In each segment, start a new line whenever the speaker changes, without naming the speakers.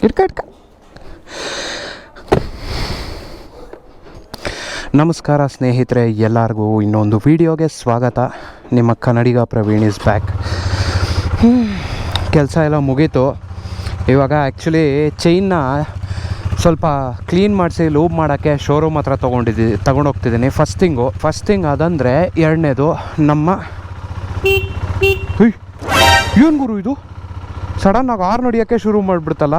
ಇಟ್ಕ ನಮಸ್ಕಾರ ಸ್ನೇಹಿತರೆ, ಎಲ್ಲರಿಗೂ ಇನ್ನೊಂದು ವಿಡಿಯೋಗೆ ಸ್ವಾಗತ. ನಿಮ್ಮ ಕನ್ನಡಿಗ ಪ್ರವೀಣ್ ಇಸ್ ಬ್ಯಾಕ್. ಕೆಲಸ ಎಲ್ಲ ಮುಗೀತು. ಇವಾಗ ಆ್ಯಕ್ಚುಲಿ ಚೈನ್ನ ಸ್ವಲ್ಪ ಕ್ಲೀನ್ ಮಾಡಿಸಿ ಲೂಬ್ ಮಾಡೋಕ್ಕೆ ಶೋರೂಮ್ ಹತ್ರ ತೊಗೊಂಡೋಗ್ತಿದ್ದೀನಿ. ಫಸ್ಟ್ ಥಿಂಗ್ ಅದಂದರೆ, ಎರಡನೇದು ನಮ್ಮ ಏನು ಗುರು ಇದು ಸಡನ್ನಾಗಿ ಹಾರ್ನ್ ಹೊಡಿಯೋಕ್ಕೆ ಶುರು ಮಾಡಿಬಿಡ್ತಲ್ಲ.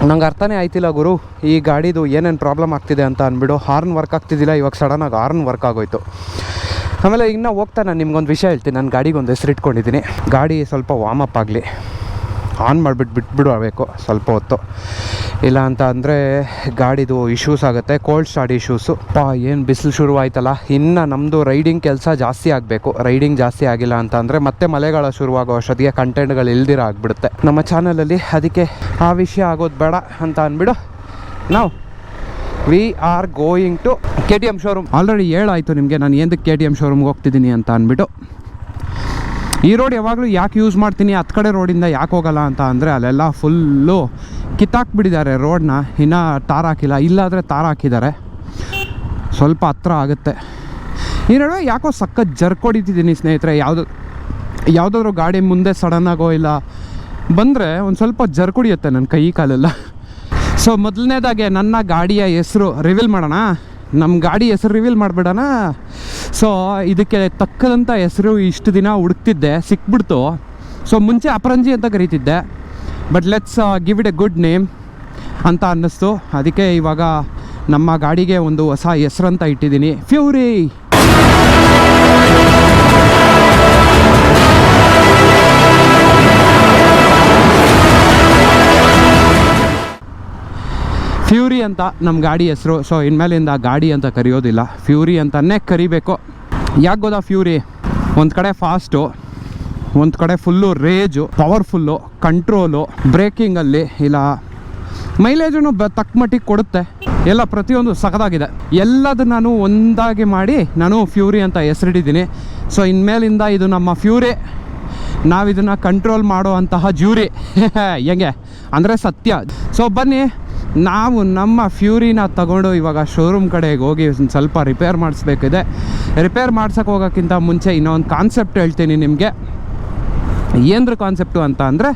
ನಂಗೆ ಅರ್ಥನೇ ಆಯ್ತಿಲ್ಲ ಗುರು, ಈ ಗಾಡಿದು ಏನೇನು ಪ್ರಾಬ್ಲಮ್ ಆಗ್ತಿದೆ ಅಂತ ಅಂದ್ಬಿಡು. ಹಾರ್ನ್ ವರ್ಕ್ ಆಗ್ತಿದ್ದಿಲ್ಲ, ಇವಾಗ ಸಡನ್ನಾಗಿ ಹಾರ್ನ್ ವರ್ಕ್ ಆಗೋಯ್ತು. ಆಮೇಲೆ ಇನ್ನೂ ಹೋಗ್ತಾ ನಾನು ನಿಮ್ಗೊಂದು ವಿಷಯ ಹೇಳ್ತೀನಿ. ನಾನು ಗಾಡಿಗೊಂದು ಹೆಸರು ಇಟ್ಕೊಂಡಿದ್ದೀನಿ. ಗಾಡಿ ಸ್ವಲ್ಪ ವಾರ್ಮಪ್ ಆಗಲಿ, ಆನ್ ಮಾಡಿಬಿಟ್ಟು ಬಿಟ್ಬಿಡಬೇಕು ಸ್ವಲ್ಪ ಹೊತ್ತು. ಇಲ್ಲ ಅಂತ ಅಂದರೆ ಗಾಡಿದು ಇಶ್ಯೂಸ್ ಆಗುತ್ತೆ, ಕೋಲ್ಡ್ ಸ್ಟಾರ್ಟ್ ಇಶ್ಯೂಸು. ಏನು ಬಿಸಿಲು ಶುರುವಾಯ್ತಲ್ಲ, ಇನ್ನು ನಮ್ಮದು ರೈಡಿಂಗ್ ಕೆಲಸ ಜಾಸ್ತಿ ಆಗಬೇಕು. ರೈಡಿಂಗ್ ಜಾಸ್ತಿ ಆಗಿಲ್ಲ ಅಂತ ಅಂದರೆ ಮತ್ತೆ ಮಳೆಗಾಲ ಶುರುವಾಗೋ ಅಷ್ಟೊತ್ತಿಗೆ ಕಂಟೆಂಟ್ಗಳು ಇಲ್ದಿರ ಆಗಿಬಿಡುತ್ತೆ ನಮ್ಮ ಚಾನಲಲ್ಲಿ. ಅದಕ್ಕೆ ಆ ವಿಷಯ ಆಗೋದು ಬೇಡ ಅಂತ ಅಂದ್ಬಿಡು ನಾವು we are going to KTM showroom. Already ಹೇಳಾಯಿತು ನಿಮಗೆ ನಾನು ಏನಕ್ಕೆ KTM ಶೋರೂಮ್ಗೆ ಹೋಗ್ತಿದ್ದೀನಿ ಅಂತ ಅಂದ್ಬಿಟ್ಟು. ಈ ರೋಡ್ ಯಾವಾಗಲೂ ಯಾಕೆ ಯೂಸ್ ಮಾಡ್ತೀನಿ, ಹತ್ತು ಕಡೆ ರೋಡಿಂದ ಯಾಕೆ ಹೋಗಲ್ಲ ಅಂತ ಅಂದರೆ, ಅಲ್ಲೆಲ್ಲ ಫುಲ್ಲು ಕಿತ್ತಾಕ್ಬಿಟ್ಟಿದ್ದಾರೆ ರೋಡನ್ನ. ಇನ್ನೂ ತಾರ್ ಹಾಕಿಲ್ಲ, ಇಲ್ಲಾದರೆ ತಾರ್ ಹಾಕಿದ್ದಾರೆ, ಸ್ವಲ್ಪ ಹತ್ರ ಆಗುತ್ತೆ. ಈ ನಡುವೆ ಯಾಕೋ ಸಖತ್ ಜರ್ಕೊಡಿತಿದ್ದೀನಿ ಸ್ನೇಹಿತರೆ. ಯಾವುದಾದ್ರೂ ಗಾಡಿ ಮುಂದೆ ಸಡನ್ನಾಗೋ ಇಲ್ಲ ಬಂದರೆ ಒಂದು ಸ್ವಲ್ಪ ಜರ್ಕೊಡಿಯುತ್ತೆ ನನ್ನ ಕೈ ಕಾಲೆಲ್ಲ. ಸೊ ಮೊದಲನೇದಾಗೆ ನನ್ನ ಗಾಡಿಯ ಹೆಸರು ರಿವೀಲ್ ಮಾಡೋಣ. ನಮ್ಮ ಗಾಡಿ ಹೆಸರು ರಿವೀಲ್ ಮಾಡಿಬಿಡೋಣ. ಸೊ ಇದಕ್ಕೆ ತಕ್ಕದಂಥ ಹೆಸರು ಇಷ್ಟು ದಿನ ಹುಡುಕ್ತಿದ್ದೆ, ಸಿಕ್ಬಿಡ್ತು. ಸೊ ಮುಂಚೆ ಅಪರಂಜಿ ಅಂತ ಕರೀತಿದ್ದೆ, but let's give it a good name ಅಂತ ಅನ್ನಿಸ್ತು. ಅದಕ್ಕೆ ಇವಾಗ ನಮ್ಮ ಗಾಡಿಗೆ ಒಂದು ಹೊಸ ಹೆಸರಂತ ಇಟ್ಟಿದ್ದೀನಿ, ಫ್ಯೂರಿ. ಫ್ಯೂರಿ ಅಂತ ನಮ್ಮ ಗಾಡಿ ಹೆಸರು. ಸೊ ಇನ್ಮೇಲಿಂದ ಗಾಡಿ ಅಂತ ಕರೆಯೋದಿಲ್ಲ, ಫ್ಯೂರಿ ಅಂತಲೇ ಕರಿಬೇಕು. ಯಾಕೆ ಗೊತ್ತಾ, ಫ್ಯೂರಿ ಒಂದು ಕಡೆ ಫಾಸ್ಟು, ಒಂದು ಕಡೆ ಫುಲ್ಲು ರೇಜು, ಪವರ್ಫುಲ್ಲು, ಕಂಟ್ರೋಲು, ಬ್ರೇಕಿಂಗಲ್ಲಿ ಇಲ್ಲ ಮೈಲೇಜನ್ನು ತಕ್ಕ ಮಟ್ಟಿಗೆ ಕೊಡುತ್ತೆ. ಎಲ್ಲ ಪ್ರತಿಯೊಂದು ಸಖತ್ತಾಗಿದೆ. ಎಲ್ಲದನ್ನು ನಾನು ಒಂದಾಗಿ ಮಾಡಿ ನಾನು ಫ್ಯೂರಿ ಅಂತ ಹೆಸರಿಟ್ಟಿದ್ದೀನಿ. ಸೊ ಇನ್ಮೇಲಿಂದ ಇದು ನಮ್ಮ ಫ್ಯೂರಿ, ನಾವಿದನ್ನು ಕಂಟ್ರೋಲ್ ಮಾಡೋ ಅಂತಹ ಜ್ಯೂರಿ. ಹೆಂಗೆ ಅಂದರೆ ಸತ್ಯ. ಸೊ ಬನ್ನಿ, ನಾವು ನಮ್ಮ ಫ್ಯೂರಿನ ತಗೊಂಡು ಇವಾಗ ಶೋರೂಮ್ ಕಡೆಗೆ ಹೋಗಿ ಒಂದು ಸ್ವಲ್ಪ ರಿಪೇರ್ ಮಾಡಿಸ್ಬೇಕಿದೆ. ರಿಪೇರ್ ಮಾಡ್ಸೋಕೆ ಹೋಗೋಕ್ಕಿಂತ ಮುಂಚೆ ಇನ್ನೊಂದು ಕಾನ್ಸೆಪ್ಟ್ ಹೇಳ್ತೀನಿ ನಿಮಗೆ. ಏನರ ಕಾನ್ಸೆಪ್ಟು ಅಂತ ಅಂದರೆ,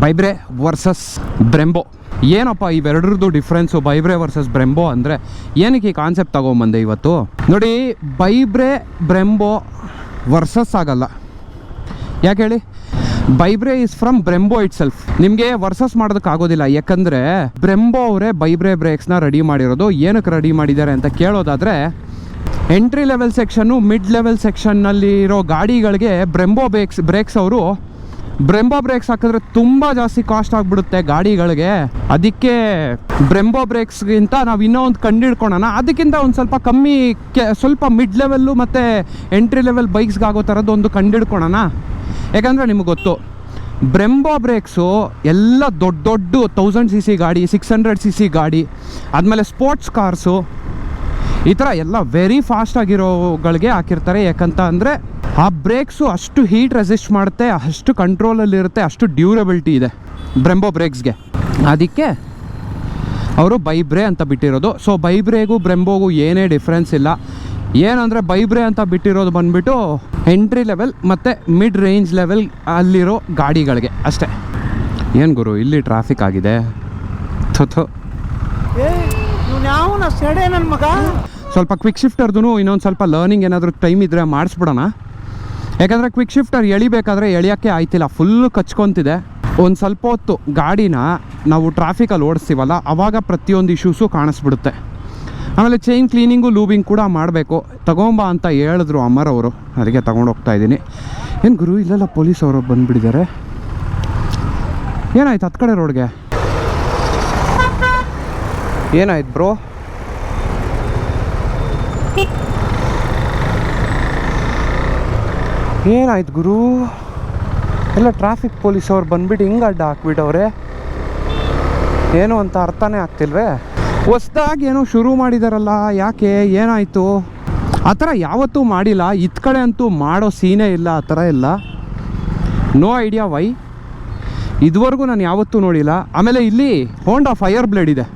ಬೈಬ್ರೆ ವರ್ಸಸ್ ಬ್ರೆಂಬೋ. ಏನಪ್ಪ ಇವೆರಡರದ್ದು ಡಿಫ್ರೆನ್ಸು, ಬೈಬ್ರೆ ವರ್ಸಸ್ ಬ್ರೆಂಬೋ ಅಂದರೆ ಏನಕ್ಕೆ ಈ ಕಾನ್ಸೆಪ್ಟ್ ತೊಗೊಂಬಂದೆ ಇವತ್ತು ನೋಡಿ. ಬೈಬ್ರೆ ಬ್ರೆಂಬೋ ವರ್ಸಸ್ ಆಗಲ್ಲ. ಯಾಕೆ ಹೇಳಿ, ByBre is from Brembo itself. ನಿಮಗೆ ವರ್ಸಸ್ ಮಾಡೋದಕ್ಕಾಗೋದಿಲ್ಲ, ಯಾಕಂದರೆ ಬ್ರೆಂಬೋ ಅವರೇ ಬೈಬ್ರೆ ಬ್ರೇಕ್ಸ್ನ ರೆಡಿ ಮಾಡಿರೋದು. ಏನಕ್ಕೆ ರೆಡಿ ಮಾಡಿದ್ದಾರೆ ಅಂತ ಕೇಳೋದಾದರೆ, ಎಂಟ್ರಿ ಲೆವೆಲ್ ಸೆಕ್ಷನ್ನು, ಮಿಡ್ ಲೆವೆಲ್ ಸೆಕ್ಷನ್ನಲ್ಲಿರೋ ಗಾಡಿಗಳಿಗೆ ಬ್ರೆಂಬೋ ಬ್ರೇಕ್ಸ್ ಅವರು ಬ್ರೆಂಬೋ ಬ್ರೇಕ್ಸ್ ಹಾಕಿದ್ರೆ ತುಂಬ ಜಾಸ್ತಿ ಕಾಸ್ಟ್ ಆಗಿಬಿಡುತ್ತೆ ಗಾಡಿಗಳಿಗೆ. ಅದಕ್ಕೆ ಬ್ರೆಂಬೋ ಬ್ರೇಕ್ಸ್ಗಿಂತ ನಾವು ಇನ್ನೂ ಒಂದು ಕಂಡಿಡ್ಕೊಳ್ಳೋಣ, ಅದಕ್ಕಿಂತ ಒಂದು ಸ್ವಲ್ಪ ಕಮ್ಮಿ ಸ್ವಲ್ಪ ಮಿಡ್ ಲೆವೆಲ್ಲು ಮತ್ತು ಎಂಟ್ರಿ ಲೆವೆಲ್ ಬೈಕ್ಸ್ಗಾಗೋ ಥರದ್ದು ಒಂದು ಕಂಡಿಡ್ಕೊಳ್ಳೋಣ. ಯಾಕಂದರೆ ನಿಮಗೆ ಗೊತ್ತು, ಬ್ರೆಂಬೋ ಬ್ರೇಕ್ಸು ಎಲ್ಲ ದೊಡ್ಡ 1000cc ಗಾಡಿ, 600cc ಗಾಡಿ, ಆದಮೇಲೆ ಸ್ಪೋರ್ಟ್ಸ್ ಕಾರ್ಸು, ಈ ಥರ ಎಲ್ಲ ವೆರಿ ಫಾಸ್ಟಾಗಿರೋಗಳಿಗೆ ಹಾಕಿರ್ತಾರೆ. ಯಾಕಂತ ಅಂದರೆ ಆ ಬ್ರೇಕ್ಸು ಅಷ್ಟು ಹೀಟ್ ರೆಸಿಸ್ಟ್ ಮಾಡುತ್ತೆ, ಅಷ್ಟು ಕಂಟ್ರೋಲಲ್ಲಿರುತ್ತೆ, ಅಷ್ಟು ಡ್ಯೂರಬಿಲಿಟಿ ಇದೆ ಬ್ರೆಂಬೋ ಬ್ರೇಕ್ಸ್ಗೆ. ಅದಕ್ಕೆ ಅವರು ಬೈಬ್ರೆ ಅಂತ ಬಿಟ್ಟಿರೋದು. ಸೊ ಬೈಬ್ರೆಗೂ ಬ್ರೆಂಬೋಗೂ ಏನೇ ಡಿಫ್ರೆನ್ಸ್ ಇಲ್ಲ. ಏನಂದರೆ ಬೈಬ್ರೆ ಅಂತ ಬಿಟ್ಟಿರೋದು ಬಂದುಬಿಟ್ಟು ಎಂಟ್ರಿ ಲೆವೆಲ್ ಮತ್ತು ಮಿಡ್ ರೇಂಜ್ ಲೆವೆಲ್ ಅಲ್ಲಿರೋ ಗಾಡಿಗಳಿಗೆ ಅಷ್ಟೇ. ಏನು ಗುರು ಇಲ್ಲಿ ಟ್ರಾಫಿಕ್ ಆಗಿದೆ, ನನ್ನ ಮಗ. ಸ್ವಲ್ಪ ಕ್ವಿಕ್ ಶಿಫ್ಟರ್ದು ಇನ್ನೊಂದು ಸ್ವಲ್ಪ ಲರ್ನಿಂಗ್ ಏನಾದರೂ ಟೈಮ್ ಇದ್ದರೆ ಮಾಡಿಸ್ಬಿಡೋಣ. ಯಾಕಂದರೆ ಕ್ವಿಕ್ ಶಿಫ್ಟರ್ ಎಳಿಬೇಕಾದ್ರೆ ಎಳಿಯೋಕ್ಕೆ ಆಯ್ತಿಲ್ಲ, ಫುಲ್ಲು ಕಚ್ಕೊತಿದೆ. ಒಂದು ಸ್ವಲ್ಪ ಹೊತ್ತು ಗಾಡಿನ ನಾವು ಟ್ರಾಫಿಕಲ್ಲಿ ಓಡಿಸ್ತೀವಲ್ಲ, ಆವಾಗ ಪ್ರತಿಯೊಂದು ಇಶ್ಯೂಸು ಕಾಣಿಸ್ಬಿಡುತ್ತೆ. ಆಮೇಲೆ ಚೈನ್ ಕ್ಲೀನಿಂಗು ಲೂಬಿಂಗ್ ಕೂಡ ಮಾಡಬೇಕು. ತಗೊಂಬ ಅಂತ ಹೇಳಿದ್ರು ಅಮ್ಮರವರು, ಅದಕ್ಕೆ ತೊಗೊಂಡೋಗ್ತಾ ಇದ್ದೀನಿ. ಏನು ಗುರು ಇಲ್ಲೆಲ್ಲ ಪೊಲೀಸ್ ಅವರು ಬಂದುಬಿಟ್ಟಿದ್ದಾರೆ. ಏನಾಯ್ತು ಹತ್ತು ಕಡೆ ರೋಡ್ಗೆ? ಏನಾಯ್ತು ಬ್ರೋ? ಏನಾಯ್ತು ಗುರು? ಎಲ್ಲ ಟ್ರಾಫಿಕ್ ಪೊಲೀಸ್ ಅವ್ರು ಬಂದುಬಿಟ್ಟು ಹಿಂಗೆ ಅಡ್ಡ ಹಾಕ್ಬಿಟ್ಟವ್ರೆ. ಏನು ಅಂತ ಅರ್ಥನೇ ಆಗ್ತಿಲ್ವೇ? ಹೊಸ್ದಾಗಿ ಏನೋ ಶುರು ಮಾಡಿದಾರಲ್ಲ, ಯಾಕೆ ಏನಾಯಿತು? ಆ ಥರ ಯಾವತ್ತೂ ಮಾಡಿಲ್ಲ, ಇತ್ತ ಕಡೆ ಅಂತೂ ಮಾಡೋ ಸೀನೇ ಇಲ್ಲ, ಆ ಥರ ಇಲ್ಲ. No idea why. ಇದುವರೆಗೂ ನಾನು ಯಾವತ್ತೂ ನೋಡಿಲ್ಲ. ಆಮೇಲೆ ಇಲ್ಲಿ ಹೋಂಡಾ ಫೈರ್ ಬ್ಲೇಡ್ ಇದೆ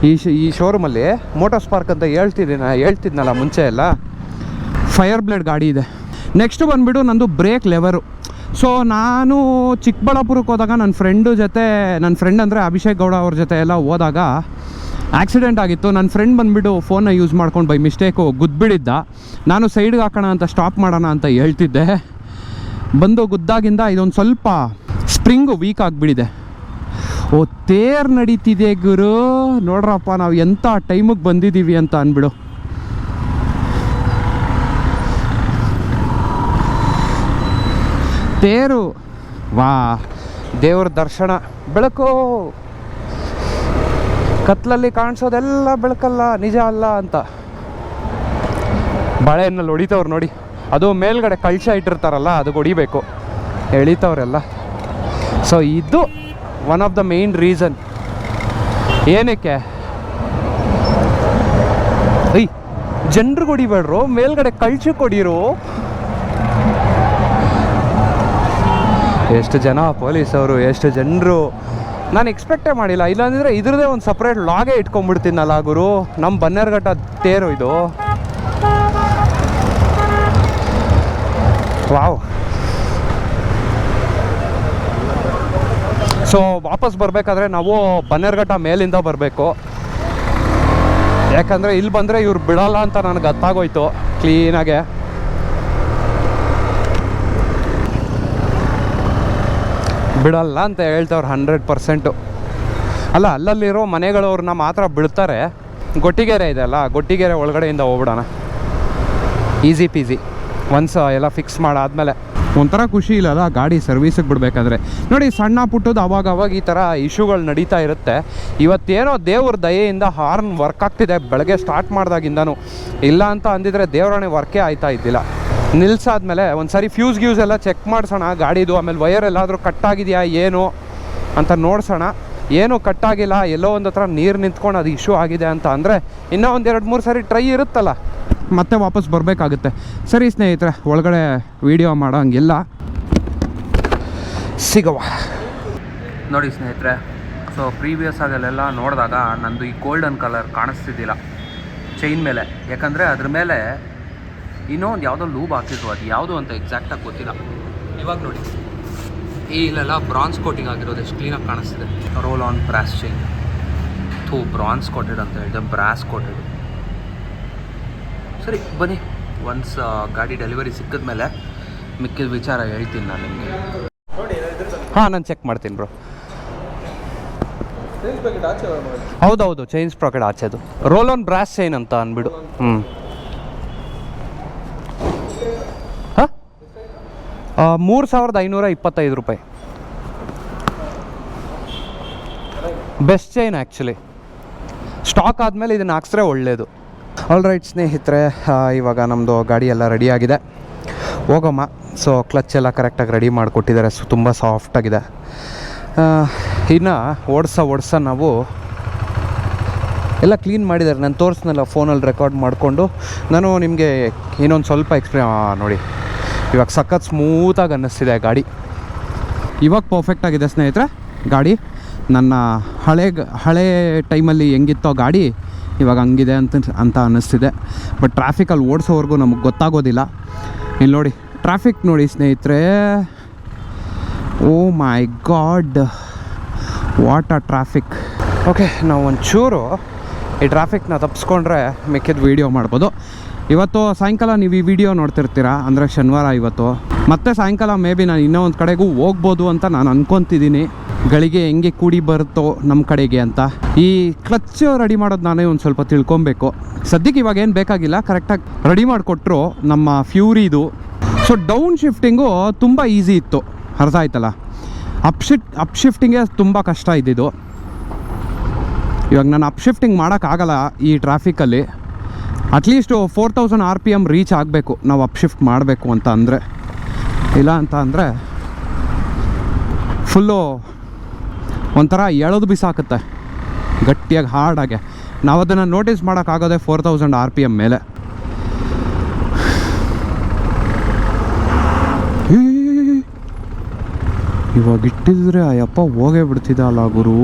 ಈ ಶೋರೂಮಲ್ಲಿ. ಮೋಟೋ ಸ್ಪಾರ್ಕ್ ಅಂತ ಹೇಳ್ತಿದ್ನಲ್ಲ ಮುಂಚೆ ಎಲ್ಲ, ಫೈರ್ ಬ್ಲೇಡ್ ಗಾಡಿ ಇದೆ. ನೆಕ್ಸ್ಟ್ ಬಂದುಬಿಟ್ಟು ನಂದು ಬ್ರೇಕ್ ಲೆವರು. ಸೊ ನಾನು ಚಿಕ್ಕಬಳ್ಳಾಪುರಕ್ಕೆ ಹೋದಾಗ ನನ್ನ ಫ್ರೆಂಡ್ ಅಂದರೆ ಅಭಿಷೇಕ್ ಗೌಡ ಅವ್ರ ಜೊತೆ ಎಲ್ಲ ಹೋದಾಗ ಆಕ್ಸಿಡೆಂಟ್ ಆಗಿತ್ತು. ನನ್ನ ಫ್ರೆಂಡ್ ಬಂದುಬಿಟ್ಟು ಫೋನ್ನ ಯೂಸ್ ಮಾಡ್ಕೊಂಡು ಬೈ ಮಿಸ್ಟೇಕು ಗುದ್ಬಿಡಿದ್ದ. ನಾನು ಸೈಡ್ಗೆ ಹಾಕೋಣ ಅಂತ ಸ್ಟಾಪ್ ಮಾಡೋಣ ಅಂತ ಹೇಳ್ತಿದ್ದೆ. ಬಂದು ಗುದ್ದಾಗಿಂದ ಇದೊಂದು ಸ್ವಲ್ಪ ಸ್ಪ್ರಿಂಗು ವೀಕ್ ಆಗಿಬಿಟ್ಟಿದೆ. ಓ ತೇರ್ ನಡೀತಿದೆ ಗುರು, ನೋಡ್ರಪ್ಪ ನಾವು ಎಂಥ ಟೈಮಿಗೆ ಬಂದಿದ್ದೀವಿ ಅಂತ ಅಂದ್ಬಿಡು. ತೇರು, ವಾ ದೇವ್ರ ದರ್ಶನ. ಬೆಳಕು ಕತ್ಲಲ್ಲಿ ಕಾಣಿಸೋದೆಲ್ಲ ಬೆಳಕಲ್ಲ, ನಿಜ ಅಲ್ಲ ಅಂತ. ಬಾಳೆಹಣ್ಣಲ್ಲಿ ಹೊಡಿತವ್ರು ನೋಡಿ, ಅದು ಮೇಲ್ಗಡೆ ಕಳಶ ಇಟ್ಟಿರ್ತಾರಲ್ಲ ಅದಕ್ಕೆ ಹೊಡಿಬೇಕು, ಎಳಿತವ್ರೆಲ್ಲ. ಸೊ ಇದು one of the main reason. ಏನಕ್ಕೆ ಜನರಿಗೆ ಹೊಡಿಬೇಡ್ರು, ಮೇಲ್ಗಡೆ ಕಳಶಕ್ಕೆ ಹೊಡೀರು. ಎಷ್ಟು ಜನ ಪೊಲೀಸವರು, ಎಷ್ಟು ಜನರು, ನಾನು ಎಕ್ಸ್ಪೆಕ್ಟೇ ಮಾಡಿಲ್ಲ. ಇಲ್ಲಾಂದರೆ ಇದ್ರದ್ದೇ ಒಂದು ಸಪ್ರೇಟ್ ಲಾಗೇ ಇಟ್ಕೊಂಡ್ಬಿಡ್ತೀನಲ್ಲ ಗುರು. ನಮ್ಮ ಬನ್ನೇರುಘಟ್ಟ ತೇರು ಇದು. ವಾವ್. ಸೊ ವಾಪಸ್ ಬರಬೇಕಾದ್ರೆ ನಾವು ಬನ್ನೇರುಘಟ್ಟ ಮೇಲಿಂದ ಬರಬೇಕು. ಯಾಕಂದರೆ ಇಲ್ಲಿ ಬಂದರೆ ಇವ್ರು ಬಿಡಲ್ಲ ಅಂತ ನನಗೆ ಗೊತ್ತಾಗೋಯ್ತು ಕ್ಲೀನಾಗೆ. ಬಿಡಲ್ಲ ಅಂತ ಹೇಳ್ತವ್ರು 100%. ಅಲ್ಲ, ಅಲ್ಲಲ್ಲಿರೋ ಮನೆಗಳವ್ರನ್ನ ಮಾತ್ರ ಬಿಡ್ತಾರೆ. ಗೊಟ್ಟಿಗೆರೆ ಇದೆ ಅಲ್ಲ, ಗೊಟ್ಟಿಗೆರೆ ಒಳಗಡೆಯಿಂದ ಹೋಗ್ಬಿಡೋಣ, ಈಸಿ ಪೀಸಿ. ಒನ್ಸ್ ಎಲ್ಲ ಫಿಕ್ಸ್ ಮಾಡಾದ್ಮೇಲೆ ಒಂಥರ ಖುಷಿ ಇಲ್ಲಲ್ಲ ಗಾಡಿ ಸರ್ವೀಸಿಗೆ ಬಿಡಬೇಕಾದ್ರೆ. ನೋಡಿ, ಸಣ್ಣ ಪುಟ್ಟದ್ದು ಅವಾಗ ಈ ಥರ ಇಶ್ಯೂಗಳು ನಡೀತಾ ಇರುತ್ತೆ. ಇವತ್ತೇನೋ ದೇವ್ರ ದಯೆಯಿಂದ ಹಾರ್ನ್ ವರ್ಕ್ ಆಗ್ತಿದೆ ಬೆಳಗ್ಗೆ ಸ್ಟಾರ್ಟ್ ಮಾಡಿದಾಗಿಂದನೂ. ಇಲ್ಲ ಅಂತ ಅಂದಿದ್ರೆ ದೇವರಾಣೆ ವರ್ಕೇ ಆಯ್ತಾ ಇದ್ದಿಲ್ಲ. ನಿಲ್ಸಾದ್ಮೇಲೆ ಒಂದು ಸಾರಿ ಫ್ಯೂಸ್ ಎಲ್ಲ ಚೆಕ್ ಮಾಡಿಸೋಣ ಗಾಡಿದು. ಆಮೇಲೆ ವಯರ್ ಎಲ್ಲಾದರೂ ಕಟ್ಟಾಗಿದೆಯಾ ಏನು ಅಂತ ನೋಡ್ಸೋಣ. ಏನೂ ಕಟ್ಟಾಗಿಲ್ಲ, ಎಲ್ಲೋ ಒಂದು ಹತ್ರ ನೀರು ನಿಂತ್ಕೊಂಡು ಅದು ಇಶ್ಯೂ ಆಗಿದೆ ಅಂತ ಅಂದರೆ ಇನ್ನೂ ಒಂದು 2-3 ಸಾರಿ ಟ್ರೈ ಇರುತ್ತಲ್ಲ, ಮತ್ತೆ ವಾಪಸ್ ಬರಬೇಕಾಗುತ್ತೆ. ಸರಿ ಸ್ನೇಹಿತರೆ, ಒಳಗಡೆ ವೀಡಿಯೋ ಮಾಡೋ ಹಂಗಿಲ್ಲ, ಸಿಗವ. ನೋಡಿ ಸ್ನೇಹಿತರೆ, ಸೊ ಪ್ರೀವಿಯಸ್ ಆಗಲ್ಲೆಲ್ಲ ನೋಡಿದಾಗ ನಂದು ಈ ಗೋಲ್ಡನ್ ಕಲರ್ ಕಾಣಿಸ್ತಿದ್ದಿಲ್ಲ ಚೈನ್ ಮೇಲೆ. ಯಾಕಂದರೆ ಅದ್ರ ಮೇಲೆ ಇನ್ನೂ ಒಂದು ಯಾವುದೋ ಲೂಬ್ ಹಾಕಿದ್ರು, ಅದು ಯಾವುದು ಅಂತ ಎಕ್ಸಾಕ್ಟಾಗಿ ಗೊತ್ತಿಲ್ಲ. ಇವಾಗ ನೋಡಿ, ಇಲ್ಲೆಲ್ಲ ಬ್ರಾನ್ಸ್ ಕೋಟಿಂಗ್ ಆಗಿರೋದು ಎಷ್ಟು ಕ್ಲೀನಾಗಿ ಕಾಣಿಸ್ತಿದೆ. Roll on brass chain, brass coated ಅಂತ ಹೇಳಿದೆ, ಬ್ರಾಸ್ ಕೋಟೆಡ್. ಸರಿ ಬನ್ನಿ, ಒನ್ಸ್ ಗಾಡಿ ಡೆಲಿವರಿ ಸಿಕ್ಕಿದ ಮೇಲೆ ಮಿಕ್ಕಿದ ವಿಚಾರ ಹೇಳ್ತೀನಿ ನಾನು ನಿಮಗೆ. ಹಾಂ, ನಾನು ಚೆಕ್ ಮಾಡ್ತೀನಿ ಬ್ರೋ. ಹೌದೌದು, ಚೈನ್ಸ್ ಪ್ರಾಕೆಟ್ ಆಚೆದು ರೋಲ್ ಆನ್ ಬ್ರಾಸ್ ಚೈನ್ ಅಂತ ಅಂದ್ಬಿಡು. 3525 ರೂಪಾಯಿ. Best chain actually. ಸ್ಟಾಕ್ ಆದಮೇಲೆ ಇದನ್ನು ಹಾಕ್ಸ್ರೆ ಒಳ್ಳೆಯದು. ಆಲ್ ರೈಟ್ ಸ್ನೇಹಿತರೆ, ಇವಾಗ ನಮ್ಮದು ಗಾಡಿ ಎಲ್ಲ ರೆಡಿಯಾಗಿದೆ, ಹೋಗಮ್ಮ. ಸೊ ಕ್ಲಚ್ ಎಲ್ಲ ಕರೆಕ್ಟಾಗಿ ರೆಡಿ ಮಾಡಿಕೊಟ್ಟಿದ್ದಾರೆ, ಸೊ ತುಂಬ ಸಾಫ್ಟಾಗಿದೆ. ಇನ್ನು ಓಡಿಸ ನಾವು ಎಲ್ಲ ಕ್ಲೀನ್ ಮಾಡಿದ್ದಾರೆ. ನಾನು ತೋರಿಸ್ನಲ್ಲ ಫೋನಲ್ಲಿ ರೆಕಾರ್ಡ್ ಮಾಡಿಕೊಂಡು. ನಾನು ನಿಮಗೆ ಇನ್ನೊಂದು ಸ್ವಲ್ಪ ನೋಡಿ, ಇವಾಗ ಸಖತ್ ಸ್ಮೂತಾಗಿ ಅನ್ನಿಸ್ತಿದೆ ಗಾಡಿ. ಇವಾಗ ಪರ್ಫೆಕ್ಟಾಗಿದೆ ಸ್ನೇಹಿತರೆ ಗಾಡಿ. ನನ್ನ ಹಳೆ ಟೈಮಲ್ಲಿ ಹೆಂಗಿತ್ತೋ ಗಾಡಿ ಇವಾಗ ಹಂಗಿದೆ ಅಂತ ಅನ್ನಿಸ್ತಿದೆ. ಬಟ್ ಟ್ರಾಫಿಕಲ್ಲಿ ಓಡಿಸೋವರೆಗೂ ನಮಗೆ ಗೊತ್ತಾಗೋದಿಲ್ಲ. ಇಲ್ಲಿ ನೋಡಿ, ಟ್ರಾಫಿಕ್ ನೋಡಿ ಸ್ನೇಹಿತರೆ, ಓ ಮೈ ಗಾಡ್, ವಾಟ್ ಆ ಟ್ರಾಫಿಕ್. ಓಕೆ, ನಾವು ಒಂಚೂರು ಈ ಟ್ರಾಫಿಕ್ನ ತಪ್ಪಿಸ್ಕೊಂಡ್ರೆ ಮಿಕ್ಕಿದ ವೀಡಿಯೋ ಮಾಡ್ಬೋದು. ಇವತ್ತು ಸಾಯಂಕಾಲ ನೀವು ಈ ವಿಡಿಯೋ ನೋಡ್ತಿರ್ತೀರ, ಅಂದರೆ ಶನಿವಾರ ಇವತ್ತು. ಮತ್ತೆ ಸಾಯಂಕಾಲ ಮೇ ಬಿ ನಾನು ಇನ್ನೂ ಒಂದು ಕಡೆಗೂ ಹೋಗ್ಬೋದು ಅಂತ ನಾನು ಅಂದ್ಕೊತಿದ್ದೀನಿ. ಗಳಿಗೆ ಹೆಂಗೆ ಕೂಡಿ ಬರುತ್ತೋ ನಮ್ಮ ಕಡೆಗೆ ಅಂತ. ಈ ಕ್ಲಚ್ ರೆಡಿ ಮಾಡೋದು ನಾನೇ ಒಂದು ಸ್ವಲ್ಪ ತಿಳ್ಕೊಬೇಕು. ಸದ್ಯಕ್ಕೆ ಇವಾಗ ಏನು ಬೇಕಾಗಿಲ್ಲ, ಕರೆಕ್ಟಾಗಿ ರೆಡಿ ಮಾಡಿಕೊಟ್ರು ನಮ್ಮ ಫ್ಯೂರಿದು. ಸೊ ಡೌನ್ ಶಿಫ್ಟಿಂಗು ತುಂಬ ಈಸಿ ಇತ್ತು, ಅರ್ಥ ಆಯ್ತಲ್ಲ. ಅಪ್ ಶಿಫ್ಟಿಂಗೇ ತುಂಬ ಕಷ್ಟ ಇದ್ದಿದ್ದು. ಇವಾಗ ನಾನು ಅಪ್ ಶಿಫ್ಟಿಂಗ್ ಮಾಡೋಕ್ಕಾಗಲ್ಲ ಈ ಟ್ರಾಫಿಕಲ್ಲಿ. ಅಟ್ಲೀಸ್ಟು 4000 RPM ರೀಚ್ ಆಗಬೇಕು ನಾವು ಅಪ್ ಶಿಫ್ಟ್ ಮಾಡಬೇಕು ಅಂತ ಅಂದರೆ. ಇಲ್ಲ ಅಂತ ಅಂದರೆ ಫುಲ್ಲು ಒಂಥರ ಎಳೆದು ಬಿಸಾಕುತ್ತೆ ಗಟ್ಟಿಯಾಗಿ, ಹಾರ್ಡಾಗೆ. ನಾವು ಅದನ್ನು ನೋಟಿಸ್ ಮಾಡೋಕ್ಕಾಗೋದೆ 4000 RPM ಮೇಲೆ. ಇವಾಗ ಇಟ್ಟಿದ್ರೆ ಅಯ್ಯಪ್ಪ ಹೋಗೇ ಬಿಡ್ತಿದ್ದ ಅಲ್ಲ ಗುರು.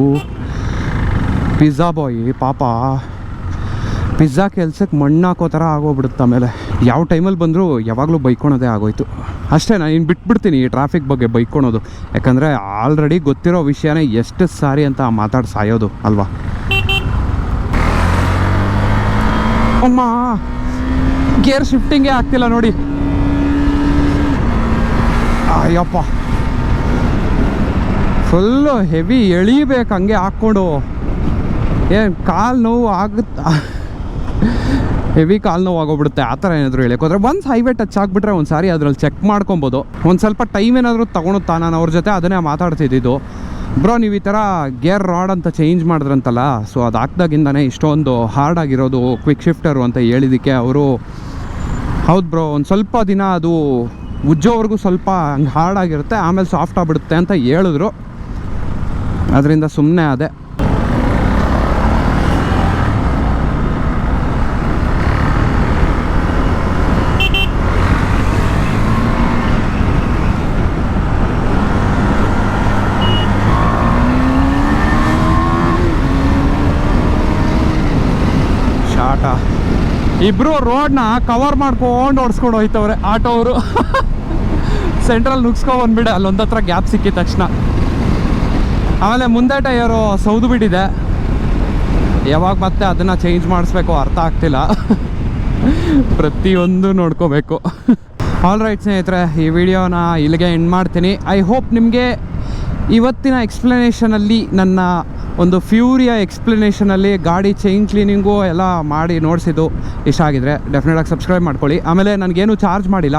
ಪಿಜ್ಜಾ ಬಾಯ್ ಪಾಪ ಪಿಜ್ಜಾ ಕೆಲ್ಸಕ್ಕೆ ಮಣ್ಣು ಹಾಕೋ ಥರ ಆಗೋಗ್ಬಿಡುತ್ತೆ. ಆಮೇಲೆ ಯಾವ ಟೈಮಲ್ಲಿ ಬಂದರೂ ಯಾವಾಗಲೂ ಬೈಕೊಳೋದೇ ಆಗೋಯ್ತು. ಅಷ್ಟೇ, ನಾನು ಇನ್ನು ಬಿಟ್ಬಿಡ್ತೀನಿ ಈ ಟ್ರಾಫಿಕ್ ಬಗ್ಗೆ ಬೈಕೊಳೋದು. ಯಾಕಂದರೆ ಆಲ್ರೆಡಿ ಗೊತ್ತಿರೋ ವಿಷಯನೇ ಎಷ್ಟು ಸಾರಿ ಅಂತ ಮಾತಾಡಿ ಸಾಯೋದು ಅಲ್ವಾ. ಅಮ್ಮ ಗೇರ್ ಶಿಫ್ಟಿಂಗೇ ಆಗ್ತಿಲ್ಲ ನೋಡಿ. ಅಯ್ಯಪ್ಪ ಫುಲ್ಲು ಹೆವಿ ಎಳಿಬೇಕು ಹಂಗೆ ಹಾಕ್ಕೊಂಡು. ಏನು ಕಾಲು ನೋವು ಆಗುತ್ತೆ, ಹೆವಿ ಕಾಲು ನೋವು ಆಗೋಗ್ಬಿಡುತ್ತೆ ಆ ಥರ ಏನಾದರೂ ಹೇಳೋಕ್ಕೋದ್ರೆ. ಒಂದು ಹೈವೇ ಟಚ್ ಆಗಿಬಿಟ್ರೆ ಒಂದು ಸಾರಿ ಅದ್ರಲ್ಲಿ ಚೆಕ್ ಮಾಡ್ಕೊಬೋದು. ಒಂದು ಸ್ವಲ್ಪ ಟೈಮ್ ಏನಾದರೂ ತೊಗೊಳುತ್ತಾ. ನಾನು ಅವ್ರ ಜೊತೆ ಅದನ್ನೇ ಮಾತಾಡ್ತಿದ್ದಿದ್ದು. ಬ್ರೋ ನೀವು ಈ ಥರ ಗೇರ್ ರಾಡ್ ಅಂತ ಚೇಂಜ್ ಮಾಡಿದ್ರಂತಲ್ಲ, ಸೊ ಅದು ಹಾಕ್ದಾಗಿಂದನೇ ಇಷ್ಟೊಂದು ಹಾರ್ಡ್ ಆಗಿರೋದು ಕ್ವಿಕ್ ಶಿಫ್ಟರು ಅಂತ ಹೇಳಿದ್ದಕ್ಕೆ ಅವರು ಹೌದು ಬ್ರೋ ಒಂದು ಸ್ವಲ್ಪ ದಿನ ಅದು ಉಜ್ಜೋವರೆಗೂ ಸ್ವಲ್ಪ ಹಂಗೆ ಹಾರ್ಡ್ ಆಗಿರುತ್ತೆ, ಆಮೇಲೆ ಸಾಫ್ಟ್ ಆಗಿಬಿಡುತ್ತೆ ಅಂತ ಹೇಳಿದ್ರು. ಅದರಿಂದ ಸುಮ್ಮನೆ ಅದೇ. ಇಬ್ರು ರೋಡ್ನ ಕವರ್ ಮಾಡ್ಕೊಂಡು ಓಡಿಸ್ಕೊಂಡು ಹೋಯ್ತವ್ರೆ ಆಟೋ ಅವರು. ಸೆಂಟ್ರಲ್ ನುಗ್ಸ್ಕೊಂಡ್ಬಂದ್ಬಿಡೆ ಅಲ್ಲೊಂದು ಹತ್ರ ಗ್ಯಾಪ್ ಸಿಕ್ಕಿದ ತಕ್ಷಣ. ಆಮೇಲೆ ಮುಂದೆ ಟೈರು ಸೌದು ಬಿಟ್ಟಿದೆ, ಯಾವಾಗ ಮತ್ತೆ ಅದನ್ನು ಚೇಂಜ್ ಮಾಡಿಸ್ಬೇಕು ಅರ್ಥ ಆಗ್ತಿಲ್ಲ. ಪ್ರತಿಯೊಂದು ನೋಡ್ಕೋಬೇಕು. ಆಲ್ ರೈಟ್ ಸ್ನೇಹಿತರೆ, ಈ ವಿಡಿಯೋನ ಇಲ್ಲಿಗೆ ಎಂಡ್ ಮಾಡ್ತೀನಿ. ಐ ಹೋಪ್ ನಿಮಗೆ ಇವತ್ತಿನ ಎಕ್ಸ್ಪ್ಲನೇಷನಲ್ಲಿ, ನನ್ನ ಒಂದು ಫ್ಯೂರಿಯ ಎಕ್ಸ್ಪ್ಲನೇಷನಲ್ಲಿ ಗಾಡಿ ಚೈನ್ ಕ್ಲೀನಿಂಗು ಎಲ್ಲ ಮಾಡಿ ನೋಡಿಸಿದ್ದು ಇಷ್ಟ ಆಗಿದ್ರೆ ಡೆಫಿನೆಟಾಗಿ ಸಬ್ಸ್ಕ್ರೈಬ್ ಮಾಡ್ಕೊಳ್ಳಿ. ಆಮೇಲೆ ನನಗೇನು ಚಾರ್ಜ್ ಮಾಡಿಲ್ಲ,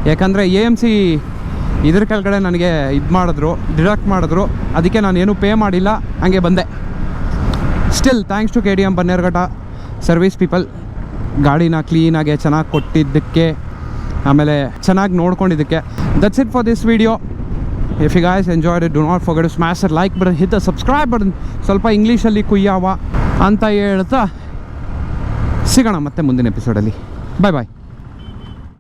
ಯಾಕಂದರೆ AMC ಇದ್ರ ಕೆಳಗಡೆ ನನಗೆ ಇದು ಮಾಡಿದ್ರು, ಡಿಡಕ್ಟ್ ಮಾಡಿದ್ರು. ಅದಕ್ಕೆ ನಾನೇನು ಪೇ ಮಾಡಿಲ್ಲ, ಹಂಗೆ ಬಂದೆ. Still thanks to KTM Bannerghatta service people. ಗಾಡಿನ ಕ್ಲೀನಾಗೆ ಚೆನ್ನಾಗಿ ಕೊಟ್ಟಿದ್ದಕ್ಕೆ, ಆಮೇಲೆ ಚೆನ್ನಾಗಿ ನೋಡ್ಕೊಂಡಿದ್ದಕ್ಕೆ. That's it for this video. If you guys enjoyed it, do not forget to smash that like button, hit the subscribe button. ಸ್ವಲ್ಪ ಇಂಗ್ಲೀಷಲ್ಲಿ ಕುಯ್ಯಾವ ಅಂತ ಹೇಳ್ತಾ ಸಿಗೋಣ ಮತ್ತೆ ಮುಂದಿನ ಎಪಿಸೋಡಲ್ಲಿ. ಬಾಯ್ ಬಾಯ್.